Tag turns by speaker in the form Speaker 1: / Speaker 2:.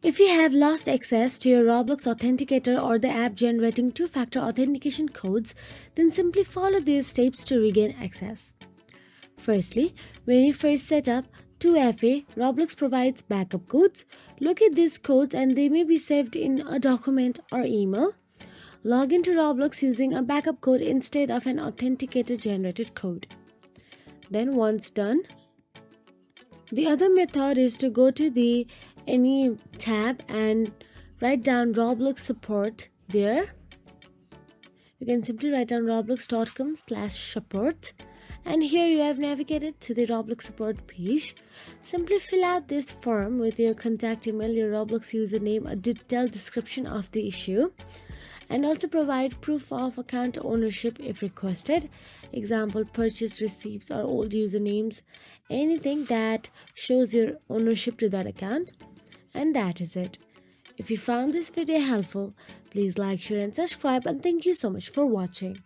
Speaker 1: If you have lost access to your Roblox Authenticator or the app generating two-factor authentication codes, then simply follow these steps to regain access. Firstly, when you first set up 2FA, Roblox provides backup codes. Locate these codes and they may be saved in a document or email. Log into Roblox using a backup code instead of an authenticator generated code. Then once done, the other method is to go to the any tab and write down Roblox support there. You can simply write down roblox.com/support, and here you have navigated to the Roblox support page. Simply fill out this form with your contact email, your Roblox username, a detailed description of the issue, and also provide proof of account ownership if requested. Example, purchase receipts or old usernames, anything that shows your ownership to that account. And that is it. If you found this video helpful, please like, share and subscribe, and thank you so much for watching.